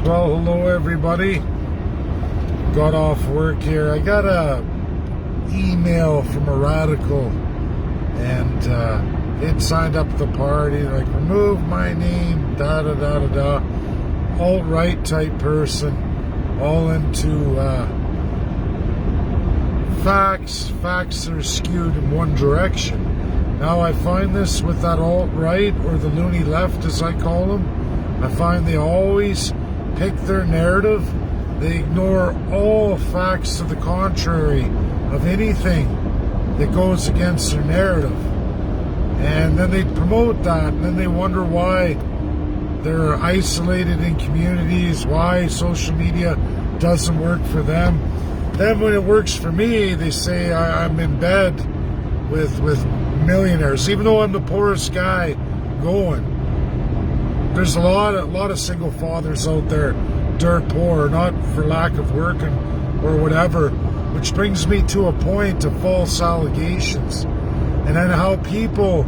Well, hello everybody. Got off work here. I got a email from a radical, and it signed up the party, like, remove my name, da-da-da-da-da. Alt-right type person, all into facts. Facts are skewed in one direction. Now I find this with that alt-right, or the loony left as I call them, I find they always pick their narrative. They ignore all facts to the contrary of anything that goes against their narrative. And then they promote that, and then they wonder why they're isolated in communities, why social media doesn't work for them. Then when it works for me, they say I'm in bed with millionaires, even though I'm the poorest guy going. There's a lot of single fathers out there, dirt poor, not for lack of working or whatever, which brings me to a point of false allegations. And then how people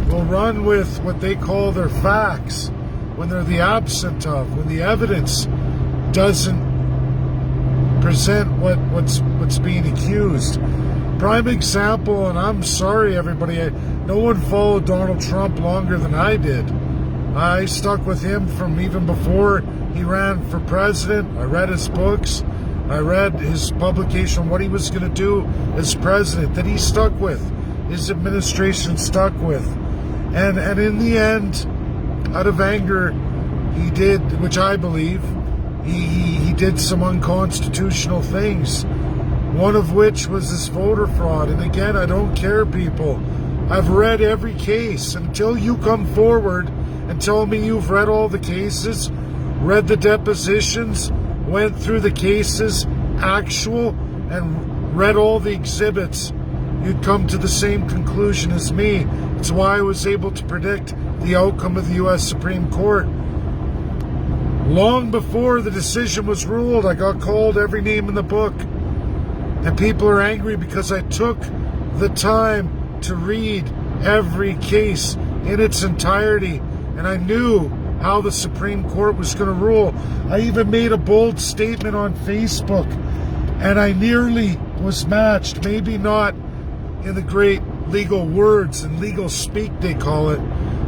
will run with what they call their facts when they're the absent of, when the evidence doesn't present what's being accused. Prime example, and I'm sorry everybody, no one followed Donald Trump longer than I did. I stuck with him from even before he ran for president. I read his books. I read his publication on what he was going to do as president, that he stuck with, his administration stuck with. And in the end, out of anger, he did, which I believe, he did some unconstitutional things. One of which was this voter fraud. And again, I don't care, people. I've read every case. Until you come forward and tell me you've read all the cases, read the depositions, went through the cases, actual, and read all the exhibits, you'd come to the same conclusion as me. It's why I was able to predict the outcome of the U.S. Supreme Court. Long before the decision was ruled, I got called every name in the book. And people are angry because I took the time to read every case in its entirety. And I knew how the Supreme Court was going to rule. I even made a bold statement on Facebook, and I nearly was matched. Maybe not in the great legal words and legal speak they call it,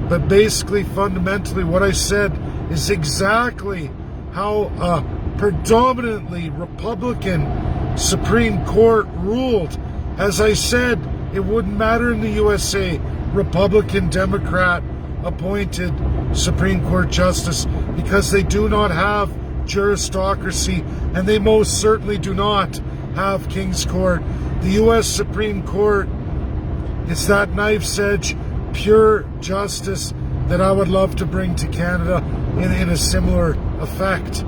but basically, fundamentally, what I said is exactly how a predominantly Republican Supreme Court ruled. As I said, it wouldn't matter in the USA, Republican, Democrat appointed Supreme Court justice, because they do not have juristocracy, and they most certainly do not have King's Court. The U.S. Supreme Court is that knife's edge, pure justice that I would love to bring to Canada in a similar effect.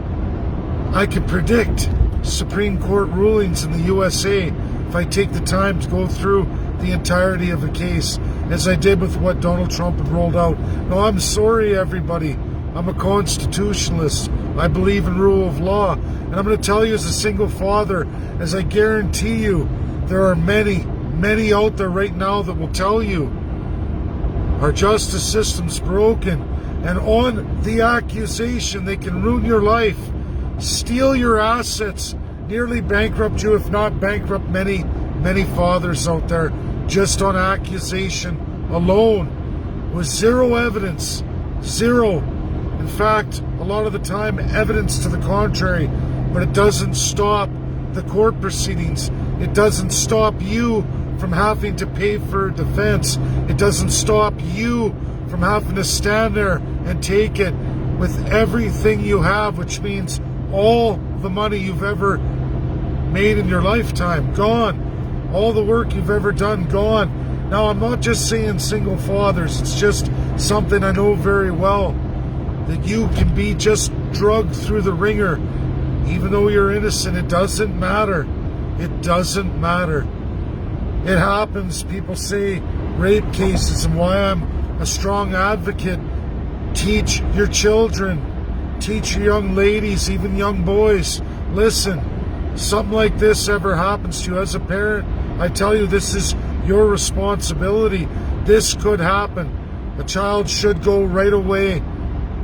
I could predict Supreme Court rulings in the USA if I take the time to go through the entirety of a case, as I did with what Donald Trump had rolled out. No, I'm sorry, everybody. I'm a constitutionalist. I believe in rule of law. And I'm going to tell you as a single father, as I guarantee you, there are many out there right now that will tell you our justice system's broken. And on the accusation, they can ruin your life, steal your assets, nearly bankrupt you, if not bankrupt many fathers out there, just on accusation alone, with zero evidence. Zero. In fact, a lot of the time, evidence to the contrary, but it doesn't stop the court proceedings. It doesn't stop you from having to pay for defense. It doesn't stop you from having to stand there and take it with everything you have, which means all the money you've ever made in your lifetime, gone. All the work you've ever done, gone. Now, I'm not just saying single fathers. It's just something I know very well, that you can be just drugged through the ringer. Even though you're innocent, it doesn't matter. It doesn't matter. It happens. People say rape cases, and why I'm a strong advocate. Teach your children. Teach your young ladies, even young boys. Listen, something like this ever happens to you as a parent, I tell you, this is your responsibility. This could happen. A child should go right away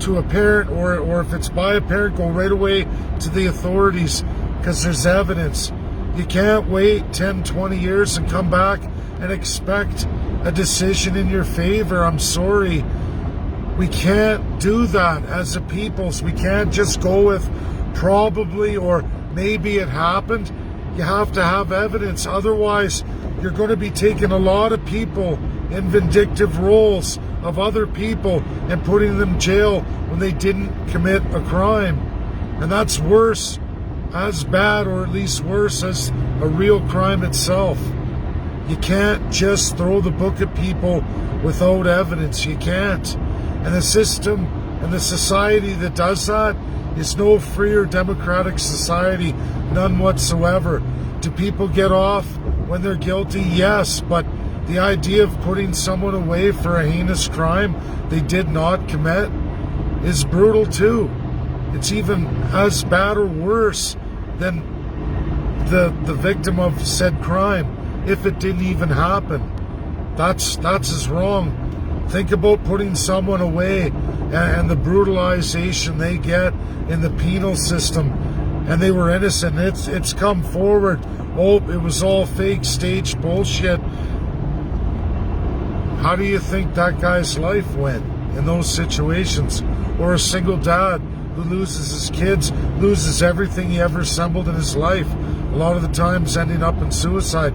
to a parent, or if it's by a parent, go right away to the authorities, because there's evidence. You can't wait 10, 20 years and come back and expect a decision in your favor. I'm sorry. We can't do that as a peoples. We can't just go with probably or maybe it happened. You have to have evidence. Otherwise, you're going to be taking a lot of people in vindictive roles of other people and putting them in jail when they didn't commit a crime. And that's worse, as bad, or at least worse, as a real crime itself. You can't just throw the book at people without evidence. You can't. And the system and the society that does that is no free or democratic society, none whatsoever. Do people get off when they're guilty? Yes, but the idea of putting someone away for a heinous crime they did not commit is brutal too. It's even as bad or worse than the victim of said crime, if it didn't even happen. That's as wrong. Think about putting someone away and the brutalization they get in the penal system, and they were innocent. It's come forward. Oh, it was all fake, staged bullshit. How do you think that guy's life went in those situations? Or a single dad who loses his kids, loses everything he ever assembled in his life, a lot of the times ending up in suicide.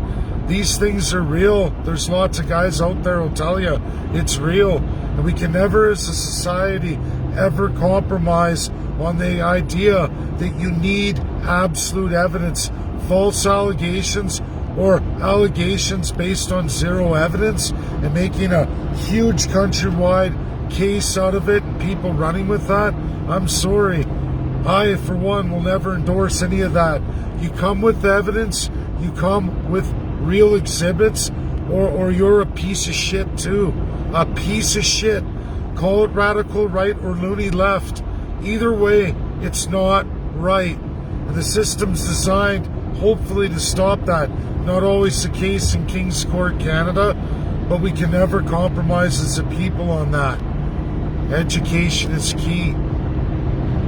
These things are real. There's lots of guys out there who'll tell you it's real. And we can never, as a society, ever compromise on the idea that you need absolute evidence. False allegations or allegations based on zero evidence and making a huge countrywide case out of it and people running with that, I'm sorry. I, for one, will never endorse any of that. You come with evidence, you come with real exhibits, or you're a piece of shit too. A piece of shit. Call it radical right or loony left. Either way, it's not right. And the system's designed, hopefully, to stop that. Not always the case in King's Court, Canada, but we can never compromise as a people on that. Education is key.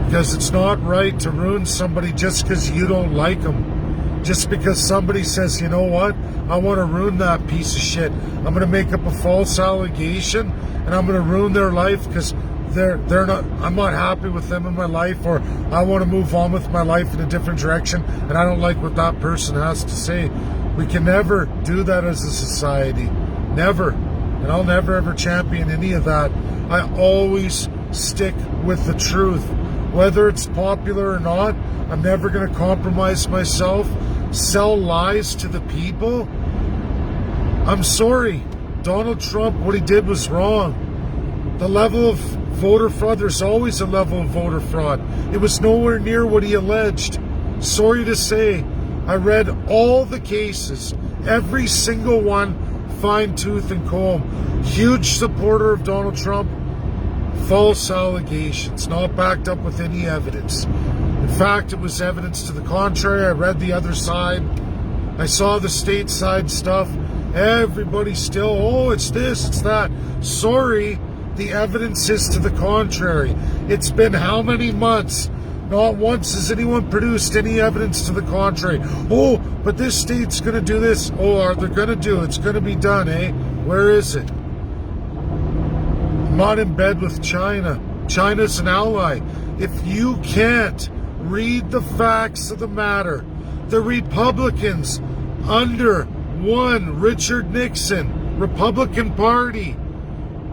Because it's not right to ruin somebody just because you don't like them. Just because somebody says, you know what, I want to ruin that piece of shit. I'm going to make up a false allegation and I'm going to ruin their life because I'm not happy with them in my life, or I want to move on with my life in a different direction and I don't like what that person has to say. We can never do that as a society. Never. And I'll never ever champion any of that. I always stick with the truth. Whether it's popular or not, I'm never going to compromise myself, sell lies to the people. I'm sorry. Donald Trump, what he did was wrong. The level of voter fraud, there's always a level of voter fraud. It was nowhere near what he alleged. Sorry to say, I read all the cases, every single one, fine tooth and comb. Huge supporter of Donald Trump. False allegations, not backed up with any evidence. In fact, it was evidence to the contrary. I read the other side. I saw the stateside stuff. Everybody still, oh, it's this, it's that. Sorry, the evidence is to the contrary. It's been how many months? Not once has anyone produced any evidence to the contrary. Oh, but this state's going to do this. Oh, are they going to do it? It's going to be done, eh? Where is it? I'm not in bed with China. China's an ally. If you can't read the facts of the matter, the Republicans under one Richard Nixon, Republican Party,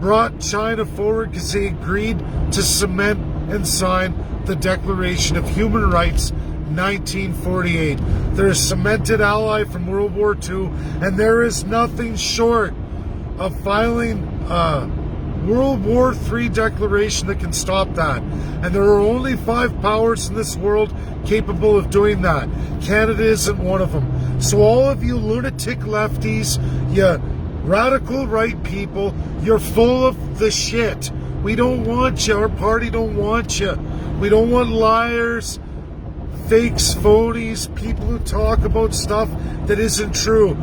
brought China forward because they agreed to cement and sign the Declaration of Human Rights 1948. They're a cemented ally from World War II, and there is nothing short of filing World War III declaration that can stop that. And there are only 5 powers in this world capable of doing that. Canada isn't one of them. So all of you lunatic lefties, you radical right people, you're full of the shit. We don't want you. Our party don't want you. We don't want liars, fakes, phonies, people who talk about stuff that isn't true.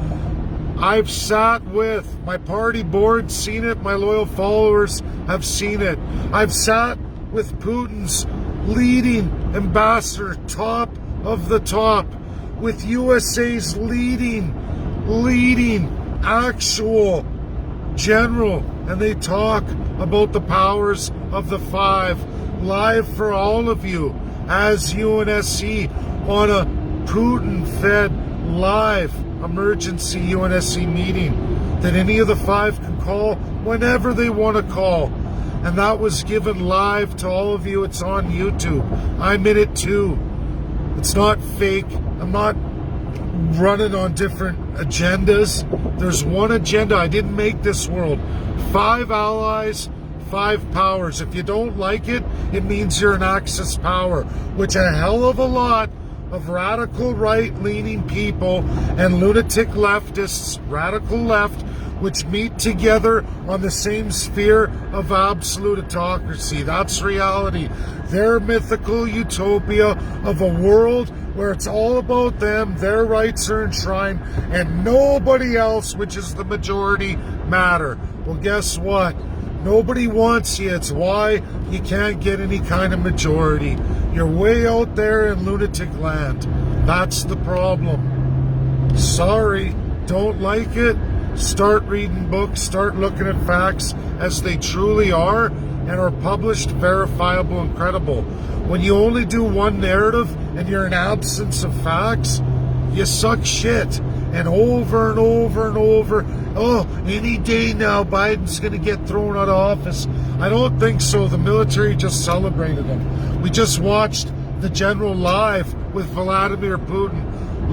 I've sat with my party board, seen it. My loyal followers have seen it. I've sat with Putin's leading ambassador, top of the top, with USA's leading actual general, and they talk about the powers of the five live for all of you as UNSC on a Putin-fed live emergency UNSC meeting that any of the five can call whenever they want to call. And that was given live to all of you. It's on YouTube. I'm in it too. It's not fake. I'm not running on different agendas. There's one agenda. I didn't make this world. 5 allies, 5 powers. If you don't like it, it means you're an Axis power, which a hell of a lot of radical right-leaning people and lunatic leftists, radical left, which meet together on the same sphere of absolute autocracy. That's reality. Their mythical utopia of a world where it's all about them, their rights are enshrined, and nobody else, which is the majority, matter. Well, guess what? Nobody wants you. It's why you can't get any kind of majority. You're way out there in lunatic land. That's the problem. Sorry, don't like it? Start reading books, start looking at facts as they truly are and are published, verifiable, and credible. When you only do one narrative and you're in absence of facts, you suck shit. And over and over and over, oh, any day now Biden's going to get thrown out of office. I don't think so. The military just celebrated him. We just watched the general live with Vladimir Putin.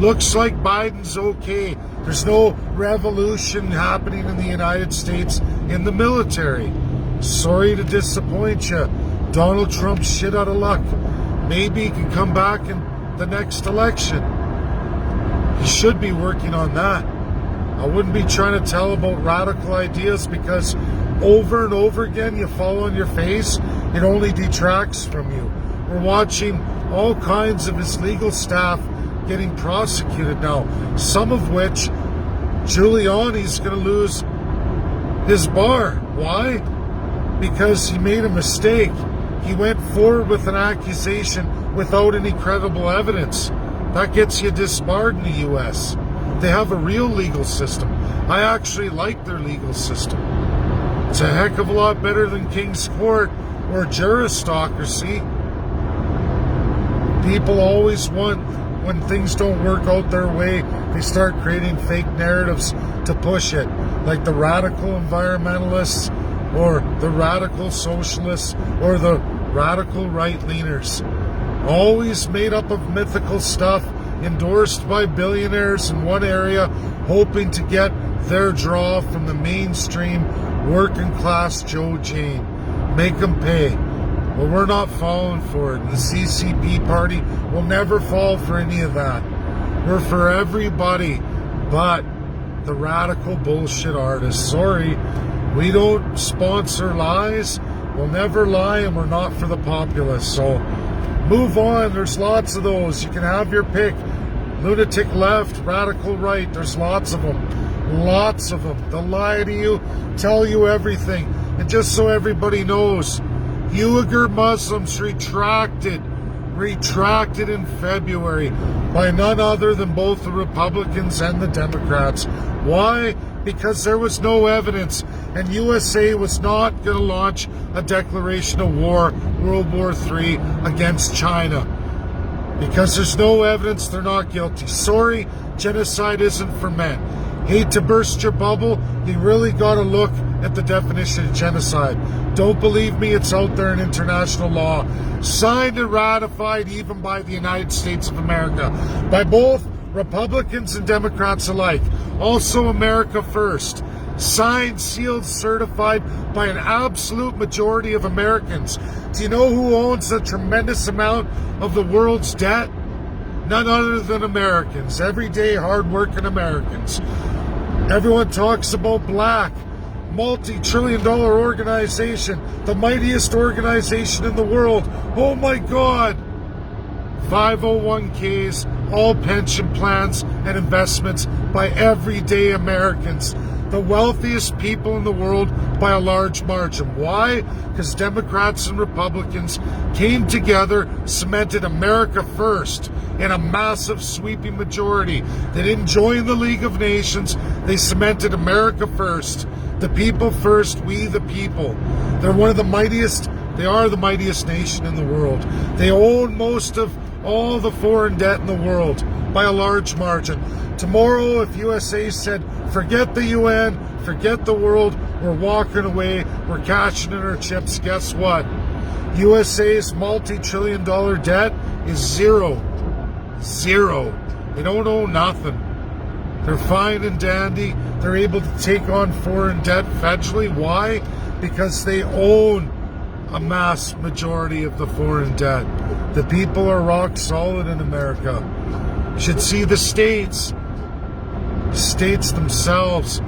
Looks like Biden's okay. There's no revolution happening in the United States in the military. Sorry to disappoint you. Donald Trump's shit out of luck. Maybe he can come back in the next election. He should be working on that. I wouldn't be trying to tell about radical ideas because over and over again you fall on your face. It only detracts from you. We're watching all kinds of his legal staff getting prosecuted now, some of which Giuliani's going to lose his bar. Why? Because he made a mistake. He went forward with an accusation without any credible evidence. That gets you disbarred in the U.S. They have a real legal system. I actually like their legal system. It's a heck of a lot better than King's Court or juristocracy. People always want, when things don't work out their way, they start creating fake narratives to push it, like the radical environmentalists or the radical socialists or the radical right-leaners. Always made up of mythical stuff, endorsed by billionaires in one area, hoping to get their draw from the mainstream working-class Joe Jane. Make them pay. Well, we're not falling for it. The CCP party will never fall for any of that. We're for everybody but the radical bullshit artists. Sorry, we don't sponsor lies. We'll never lie, and we're not for the populace. So move on. There's lots of those. You can have your pick. Lunatic left, radical right. There's lots of them. Lots of them. They'll lie to you, tell you everything. And just so everybody knows, Uyghur Muslims retracted in February by none other than both the Republicans and the Democrats. Why? Because there was no evidence, and USA was not going to launch a declaration of war, World War III, against China. Because there's no evidence, they're not guilty. Sorry, genocide isn't for men. Hate to burst your bubble, you really got to look at the definition of genocide. Don't believe me, it's out there in international law. Signed and ratified even by the United States of America, by both Republicans and Democrats alike. Also America first. Signed, sealed, certified by an absolute majority of Americans. Do you know who owns a tremendous amount of the world's debt? None other than Americans. Everyday, hard-working Americans. Everyone talks about black, multi-trillion-dollar organization, the mightiest organization in the world. Oh my God! 501ks, all pension plans and investments by everyday Americans. the wealthiest people in the world by a large margin. Why? Because Democrats and Republicans came together, cemented America first in a massive sweeping majority. They didn't join the League of Nations. They cemented America first. The people first, we the people. They're one of the mightiest, they are the mightiest nation in the world. They own most of all the foreign debt in the world by a large margin. Tomorrow, if USA said, forget the UN, forget the world, we're walking away, we're cashing in our chips, guess what? USA's multi-trillion-dollar debt is zero. Zero. They don't owe nothing. They're fine and dandy. They're able to take on foreign debt federally. Why? Because they own a mass majority of the foreign debt. The people are rock solid in America. You should see the states. The states themselves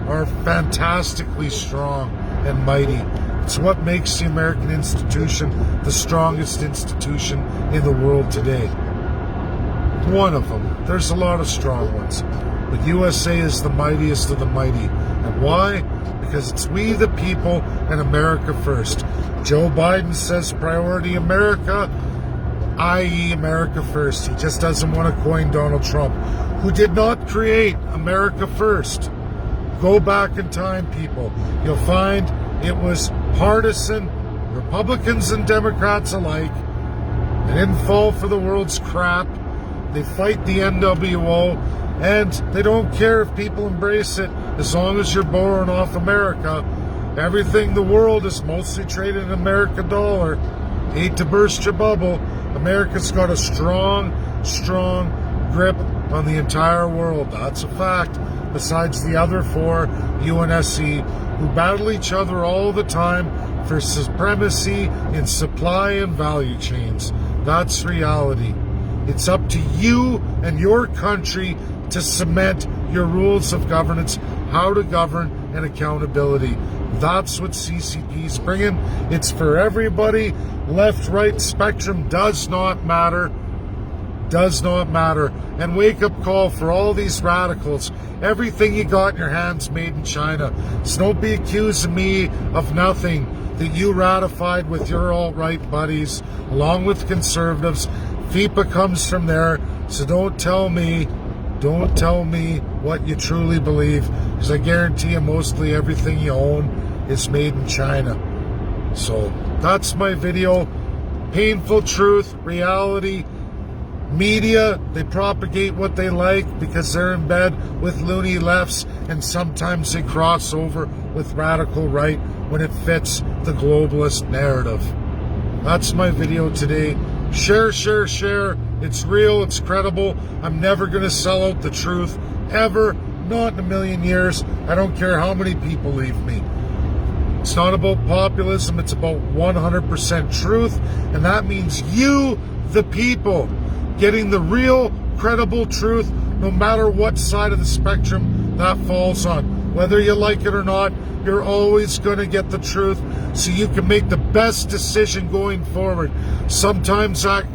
are fantastically strong and mighty. It's what makes the American institution the strongest institution in the world today. One of them. There's a lot of strong ones. But USA is the mightiest of the mighty. And why? Because it's we the people and America first. Joe Biden says priority America, i.e. America first. He just doesn't want to coin Donald Trump, who did not create America first. Go back in time, people. You'll find it was partisan, Republicans and Democrats alike. They didn't fall for the world's crap. They fight the NWO, and they don't care if people embrace it as long as you're borrowing off America. Everything the world is mostly traded in American dollar. Hate to burst your bubble. America's got a strong grip on the entire world. That's a fact. Besides the other four, UNSC, who battle each other all the time for supremacy in supply and value chains. That's reality. It's up to you and your country to cement your rules of governance, how to govern, and accountability. That's what CCP's bringing. It's for everybody. Left, right spectrum does not matter. Does not matter. And wake up call for all these radicals. Everything you got in your hands made in China. So don't be accusing me of nothing that you ratified with your alt-right buddies, along with conservatives. FIPA comes from there, so don't tell me what you truly believe, because I guarantee you mostly everything you own is made in China. So that's my video. Painful truth, reality. Media, they propagate what they like because they're in bed with loony lefts, and sometimes they cross over with radical right when it fits the globalist narrative. That's my video today. Share, share, share. It's real, it's credible. I'm never going to sell out the truth, ever. Not in a million years. I don't care how many people leave me. It's not about populism, it's about 100% truth, and that means you, the people, getting the real, credible truth, no matter what side of the spectrum that falls on. Whether you like it or not, you're always going to get the truth, so you can make the best decision going forward. Sometimes that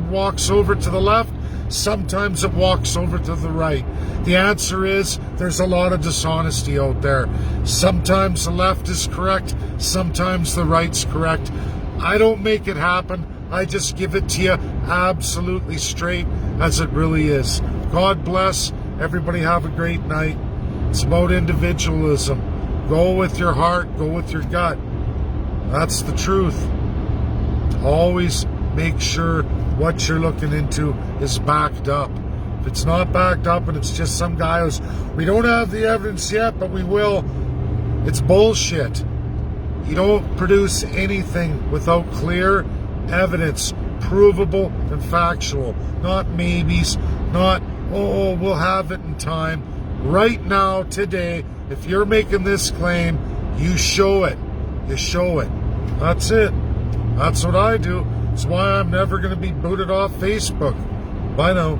walks over to the left, sometimes it walks over to the right. The answer is there's a lot of dishonesty out there. Sometimes the left is correct, sometimes the right's correct. I don't make it happen. I just give it to you absolutely straight as it really is. God bless. Everybody have a great night. It's about individualism. Go with your heart, go with your gut. That's the truth. Always make sure what you're looking into is backed up. If it's not backed up and it's just some guy who's, we don't have the evidence yet, but we will, it's bullshit. You don't produce anything without clear evidence, provable and factual. Not maybes, not, oh, we'll have it in time. Right now, today, if you're making this claim, you show it. You show it. That's it. That's what I do. That's why I'm never going to be booted off Facebook. Bye now.